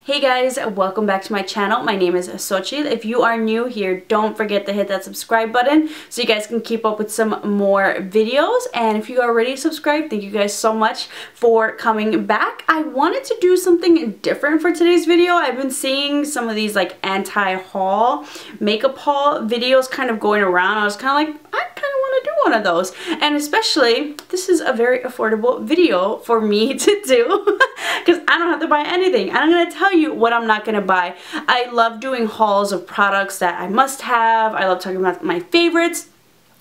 Hey guys, welcome back to my channel. My name is Xochitl. If you are new here, don't forget to hit that subscribe button so you guys can keep up with some more videos. And if you are already subscribed, thank you guys so much for coming back. I wanted to do something different for today's video. I've been seeing some of these like anti-haul, makeup haul videos kind of going around. I was kind of like, I kind of want to do one of those. And especially, this is a very affordable video for me to do because I don't have to buy anything. And I'm going to tell you what I'm not going to buy. I love doing hauls of products that I must have. I love talking about my favorites.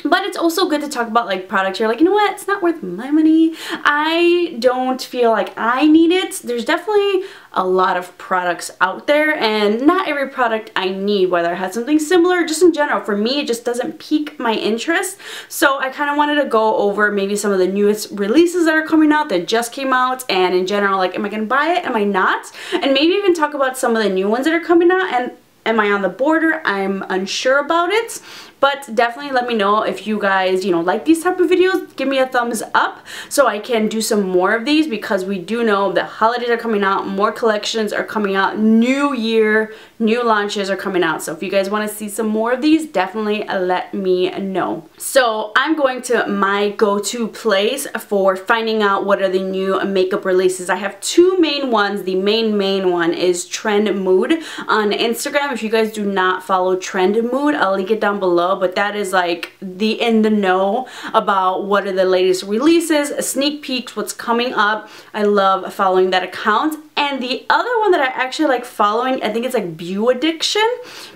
But it's also good to talk about like products you're like, you know what, it's not worth my money. I don't feel like I need it. There's definitely a lot of products out there and not every product I need, whether it has something similar, just in general. For me, it just doesn't pique my interest. So I kind of wanted to go over maybe some of the newest releases that are coming out that just came out, and in general, like, am I going to buy it? Am I not? And maybe even talk about some of the new ones that are coming out, and am I on the border? I'm unsure about it. But definitely let me know if you guys, like these type of videos. Give me a thumbs up so I can do some more of these, because we do know the holidays are coming out, more collections are coming out, new year, new launches are coming out. So if you guys want to see some more of these, definitely let me know. So I'm going to my go-to place for finding out what are the new makeup releases. I have two main ones. The main one is Trend Mood on Instagram. If you guys do not follow Trend Mood, I'll link it down below. But that is like the in the know about what are the latest releases, sneak peeks, what's coming up. I love following that account. And the other one that I actually like following, I think it's like Beauty Addiction,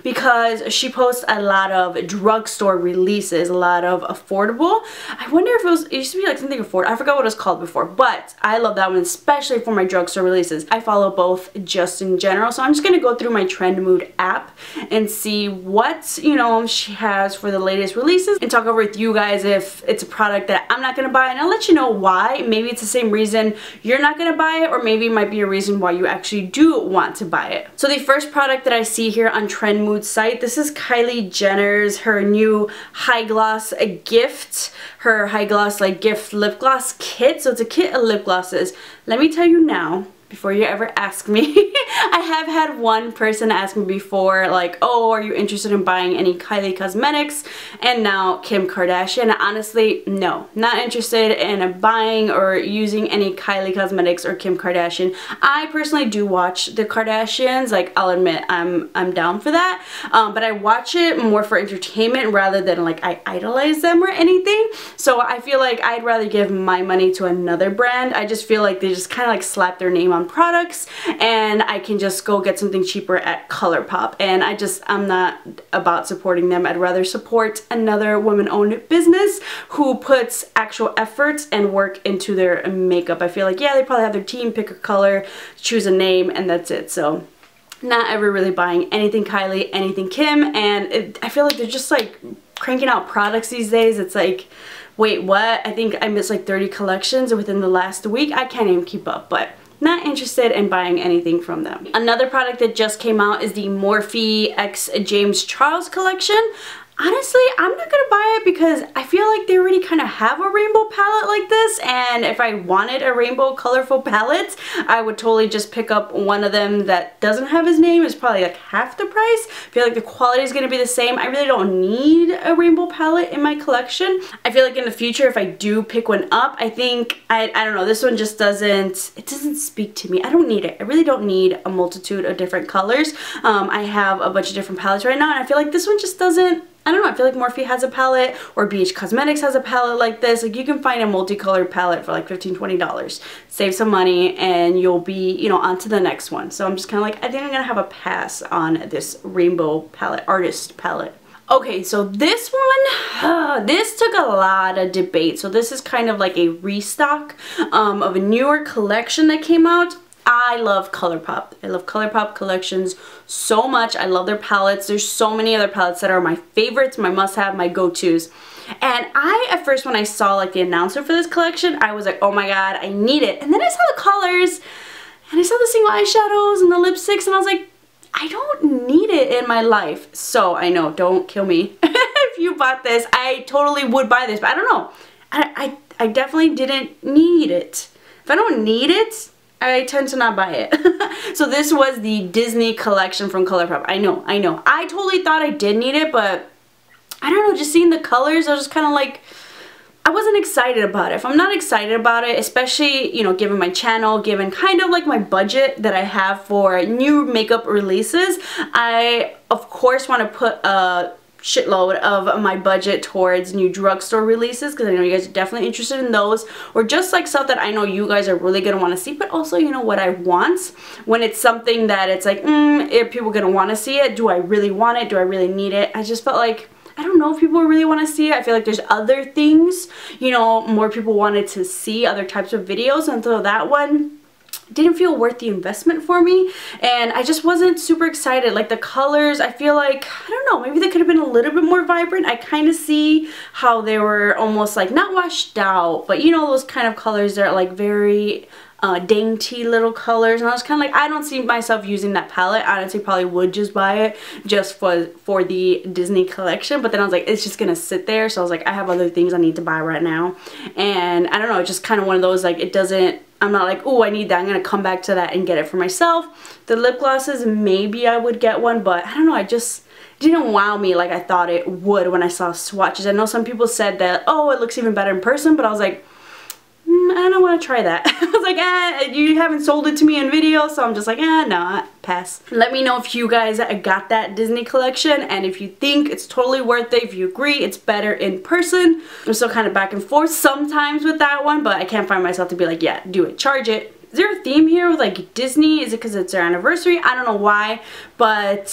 because she posts a lot of drugstore releases, a lot of affordable. I wonder if it used to be like something affordable. I forgot what it was called before, but I love that one, especially for my drugstore releases. I follow both just in general. So I'm just going to go through my Trend Mood app and see what, she has for the latest releases, and talk over with you guys if it's a product that I'm not going to buy, and I'll let you know why. Maybe it's the same reason you're not going to buy it, or maybe it might be a reason why you actually do want to buy it. So the first product that I see here on Trend Mood site, this is Kylie Jenner's, her new high gloss gift, her high gloss like gift lip gloss kit. So it's a kit of lip glosses. Let me tell you now, before you ever ask me, I have had one person ask me before, like, oh, are you interested in buying any Kylie cosmetics? And now Kim Kardashian. Honestly, no, not interested in buying or using any Kylie cosmetics or Kim Kardashian. I personally do watch the Kardashians. Like, I'll admit I'm down for that, but I watch it more for entertainment rather than like I idolize them or anything. So I feel like I'd rather give my money to another brand. I just feel like they just kind of like slap their name on products, and I can just go get something cheaper at ColourPop, and I'm not about supporting them. I'd rather support another woman-owned business who puts actual efforts and work into their makeup. I feel like, yeah, they probably have their team pick a color, choose a name, and that's it. So not ever really buying anything Kylie, anything Kim, and I feel like they're just like cranking out products these days. It's like, wait, what? I think I missed like 30 collections within the last week. I can't even keep up, but not interested in buying anything from them. Another product that just came out is the Morphe x James Charles collection. Honestly, I'm not gonna buy it because I feel like they already kind of have a rainbow palette like this, and if I wanted a rainbow colorful palette, I would totally just pick up one of them that doesn't have his name. It's probably like half the price. I feel like the quality is gonna be the same. I really don't need a rainbow palette in my collection. I feel like in the future, if I do pick one up, I think, I don't know, this one just doesn't speak to me. I don't need it. I really don't need a multitude of different colors. I have a bunch of different palettes right now, and I feel like this one just doesn't, I don't know, I feel like Morphe has a palette, or BH Cosmetics has a palette like this. Like, you can find a multicolored palette for like $15, $20. Save some money and you'll be, on to the next one. So I'm just kind of like, I think I'm going to have a pass on this rainbow palette, artist palette. Okay, so this one, this took a lot of debate. So this is kind of like a restock of a newer collection that came out. I love ColourPop. I love ColourPop collections so much. I love their palettes. There's so many other palettes that are my favorites, my must-have, my go-tos. And at first, when I saw like the announcement for this collection, I was like, oh my god, I need it. And then I saw the colors, and I saw the single eyeshadows and the lipsticks, and I was like, I don't need it in my life. So I know, don't kill me if you bought this. I totally would buy this, but I don't know. I definitely didn't need it. If I don't need it, I tend to not buy it. So this was the Disney collection from ColourPop. I know. I totally thought I did need it, but I don't know, just seeing the colors, I was just kind of like, I wasn't excited about it. If I'm not excited about it, especially, you know, given my channel, given kind of like my budget that I have for new makeup releases, I, of course, want to put a shitload of my budget towards new drugstore releases, because I know you guys are definitely interested in those, or just like stuff that I know you guys are really gonna want to see, but also, you know, what I want. When it's something that it's like, are people gonna want to see it? Do I really want it? Do I really need it? I just felt like, I don't know if people really want to see it. I feel like there's other things, you know, more people wanted to see other types of videos, and so that one didn't feel worth the investment for me, and I just wasn't super excited. Like the colors, I feel like, I don't know, maybe they could have been a little bit more vibrant. I kind of see how they were almost like not washed out, but you know, those kind of colors that are like very dainty little colors, and I was kind of like, I don't see myself using that palette. I honestly probably would just buy it just for the Disney collection, but then I was like, it's just gonna sit there, so I was like, I have other things I need to buy right now, and I don't know, it's just kind of one of those, like, it doesn't, I'm not like, oh, I need that, I'm gonna come back to that and get it for myself. The lip glosses, maybe I would get one, but I don't know, I just didn't wow me like I thought it would when I saw swatches. I know some people said that, oh, it looks even better in person, but I was like, I don't want to try that. I was like, you haven't sold it to me in video, so I'm just like, no, pass. Let me know if you guys got that Disney collection, and if you think it's totally worth it, if you agree it's better in person. I'm still kind of back and forth sometimes with that one, but I can't find myself to be like, yeah, do it, charge it. Is there a theme here with like Disney? Is it because it's their anniversary? I don't know why, but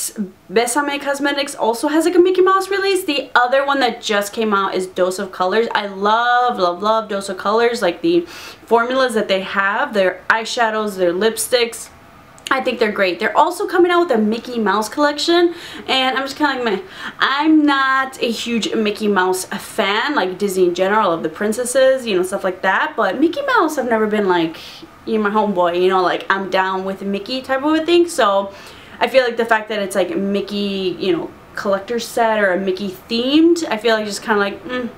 Besame Cosmetics also has like a Mickey Mouse release. The other one that just came out is Dose of Colors. I love Dose of Colors, like the formulas that they have, their eyeshadows, their lipsticks. I think they're great. They're also coming out with a Mickey Mouse collection, and I'm just kind of like, meh. I'm not a huge Mickey Mouse fan, like Disney in general, of the princesses, you know, stuff like that, but Mickey Mouse I've never been like, you're my homeboy, you know, like I'm down with Mickey type of a thing. So I feel like the fact that it's like Mickey, you know, collector set or a Mickey themed, I feel like just kind of like,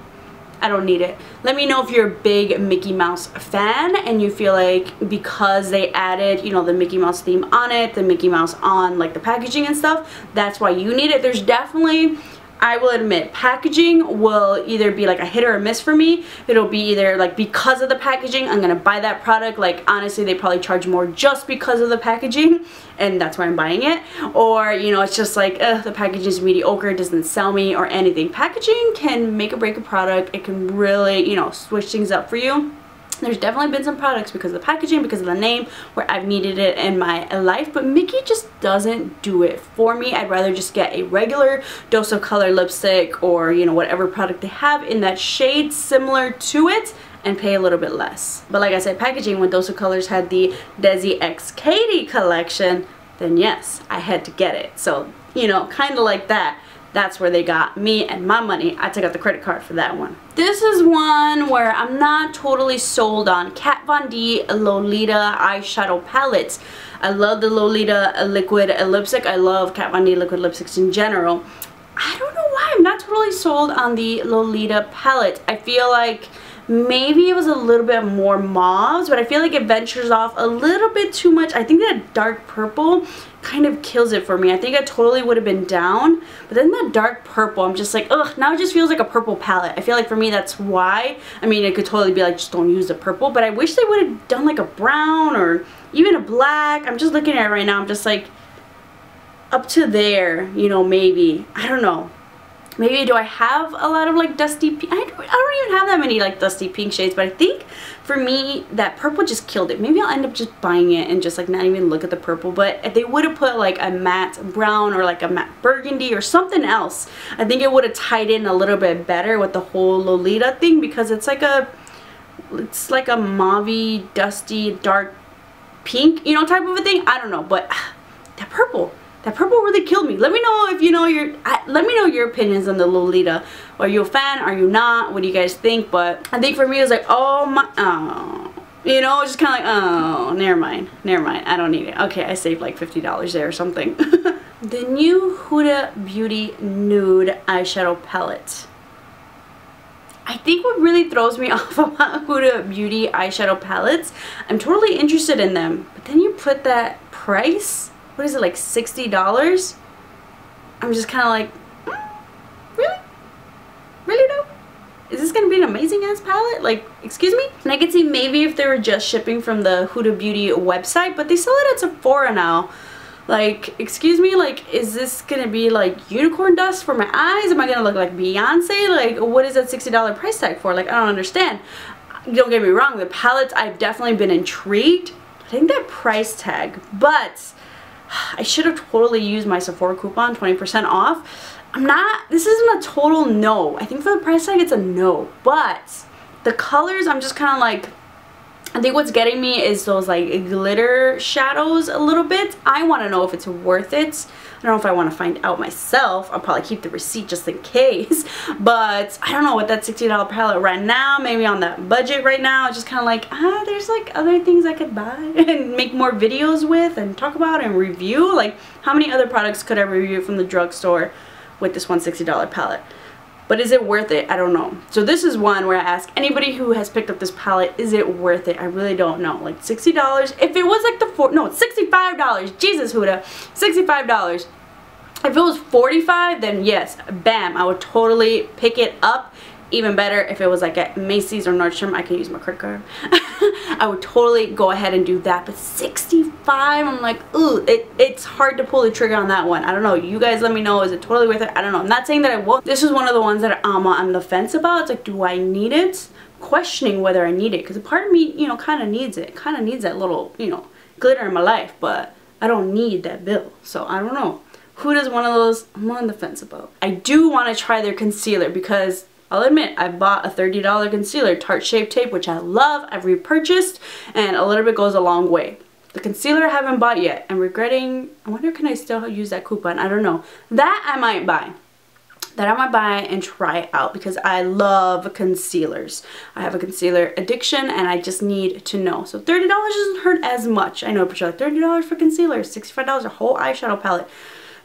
I don't need it. Let me know if you're a big Mickey Mouse fan and you feel like because they added, you know, the Mickey Mouse theme on it, the Mickey Mouse on like the packaging and stuff, that's why you need it. There's definitely, I will admit, packaging will either be like a hit or a miss for me. It'll be either like because of the packaging, I'm gonna buy that product. Like honestly, they probably charge more just because of the packaging, and that's why I'm buying it. Or, you know, it's just like, the packaging is mediocre, it doesn't sell me or anything. Packaging can make or break a product. It can really, you know, switch things up for you. There's definitely been some products because of the packaging, because of the name, where I've needed it in my life, but Mickey just doesn't do it for me. I'd rather just get a regular Dose of Color lipstick, or, you know, whatever product they have in that shade similar to it, and pay a little bit less. But like I said, packaging, when Dose of Colors had the Desi X Katie collection, then yes, I had to get it. So, you know, kind of like that. That's where they got me and my money. I took out the credit card for that one. This is one where I'm not totally sold on. Kat Von D Lolita eyeshadow palettes. I love the Lolita liquid lipstick. I love Kat Von D liquid lipsticks in general. I don't know why I'm not totally sold on the Lolita palette. I feel like maybe it was a little bit more mauves, but I feel like it ventures off a little bit too much. I think that dark purple kind of kills it for me. I think I totally would have been down, but then that dark purple, I'm just like, ugh, now it just feels like a purple palette. I feel like for me that's why. I mean, it could totally be like, just don't use the purple, but I wish they would have done like a brown or even a black. I'm just looking at it right now, I'm just like, up to there, you know, maybe. I don't know. Maybe do I have a lot of like dusty pink? I don't even have that many like dusty pink shades, but I think for me that purple just killed it. Maybe I'll end up just buying it and just like not even look at the purple, but if they would have put like a matte brown or like a matte burgundy or something else, I think it would have tied in a little bit better with the whole Lolita thing, because it's like a mauvey, dusty, dark pink, you know, type of a thing. I don't know, but that purple really killed me. Let me know if you know let me know your opinions on the Lolita. Are you a fan? Are you not? What do you guys think? But I think for me it was like, oh my, oh, you know, just kind of like, oh, never mind, I don't need it. Okay, I saved like $50 there or something. The new Huda Beauty Nude eyeshadow palette. I think what really throws me off about Huda Beauty eyeshadow palettes, I'm totally interested in them, but then you put that price, what is it, like $60? I'm just kind of like, really? Really though? Is this going to be an amazing ass palette? Like, excuse me? And I could see maybe if they were just shipping from the Huda Beauty website, but they sell it at Sephora now. Like, excuse me, like, is this gonna be like unicorn dust for my eyes? Am I gonna look like Beyonce? Like, what is that $60 price tag for? Like, I don't understand. Don't get me wrong, the palettes, I've definitely been intrigued. I think that price tag, but I should have totally used my Sephora coupon, 20% off. This isn't a total no. I think for the price tag, it's a no, but the colors, I'm just kind of like, I think what's getting me is those like glitter shadows a little bit. I want to know if it's worth it. I don't know if I want to find out myself. I'll probably keep the receipt just in case. But I don't know, with that $60 palette right now, maybe on that budget right now, it's just kind of like, there's like other things I could buy and make more videos with and talk about and review. Like, how many other products could I review from the drugstore with this one $60 palette? But is it worth it? I don't know. So this is one where I ask anybody who has picked up this palette, is it worth it? I really don't know. Like $60. If it was like it's $65. Jesus, Huda. $65. If it was $45, then yes, bam, I would totally pick it up. Even better if it was like at Macy's or Nordstrom, I can use my credit card. I would totally go ahead and do that. But $65, I'm like, ooh, it's hard to pull the trigger on that one. I don't know. You guys let me know. Is it totally worth it? I don't know. I'm not saying that I won't. This is one of the ones that I'm on the fence about. It's like, do I need it? Questioning whether I need it. Because a part of me, you know, kind of needs it. Kind of needs that little, you know, glitter in my life. But I don't need that bill. So I don't know. Huda's one of those I'm on the fence about. I do want to try their concealer because I'll admit, I bought a $30 concealer, Tarte Shape Tape, which I love. I've repurchased, and a little bit goes a long way. The concealer I haven't bought yet. I'm regretting. I wonder, can I still use that coupon? I don't know. That I might buy. That I might buy and try out because I love concealers. I have a concealer addiction, and I just need to know. So $30 doesn't hurt as much. I know, but you're like, $30 for concealer, $65 a whole eyeshadow palette.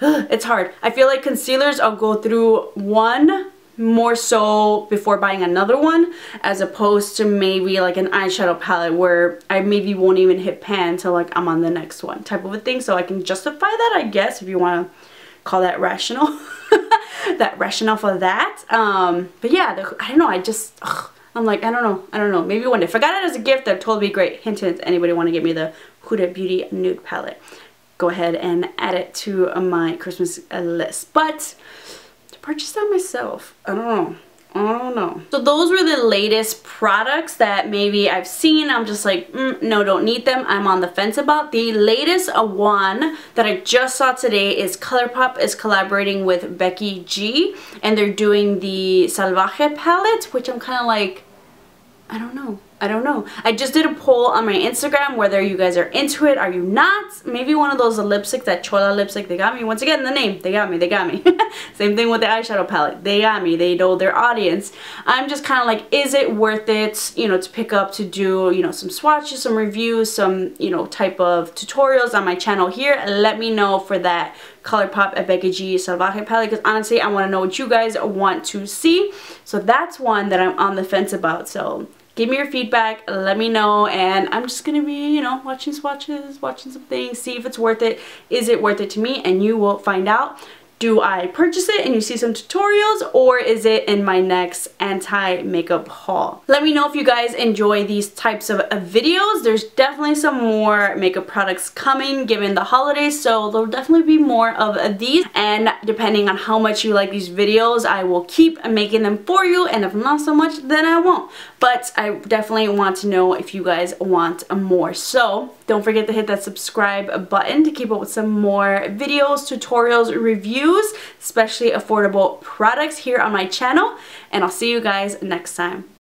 Ugh, it's hard. I feel like concealers, I'll go through one more so before buying another one, as opposed to maybe like an eyeshadow palette where I maybe won't even hit pan until like I'm on the next one type of a thing. So I can justify that, I guess, if you want to call that rational. That rationale for that. But yeah, I don't know, I'm like, I don't know, maybe one day. If I got it as a gift, that'd totally be great. Hint, hint, anybody want to get me the Huda Beauty nude palette, go ahead and add it to my Christmas list. But purchase that myself, I don't know. So those were the latest products that maybe I've seen. I'm just like, no, don't need them. I'm on the fence about. The latest one that I just saw today is ColourPop is collaborating with Becky G, and they're doing the Salvaje palette, which I'm kind of like, I don't know. I just did a poll on my Instagram whether you guys are into it, are you not? Maybe one of those lipsticks, that Chola lipstick, they got me. Once again, the name, they got me. Same thing with the eyeshadow palette, they got me. They know their audience. I'm just kind of like, is it worth it, you know, to pick up, to do, you know, some swatches, some reviews, some, you know, type of tutorials on my channel here. Let me know for that ColourPop at Becky G Salvaje palette, because honestly, I want to know what you guys want to see. So that's one that I'm on the fence about. So give me your feedback, let me know, and I'm just gonna be, you know, watching swatches, watching some things, see if it's worth it. Is it worth it to me? And you will find out. Do I purchase it and you see some tutorials, or is it in my next anti-makeup haul? Let me know if you guys enjoy these types of videos. There's definitely some more makeup products coming given the holidays, so there'll definitely be more of these, and depending on how much you like these videos, I will keep making them for you, and if not so much, then I won't. But I definitely want to know if you guys want more. So don't forget to hit that subscribe button to keep up with some more videos, tutorials, reviews, especially affordable products here on my channel, and I'll see you guys next time.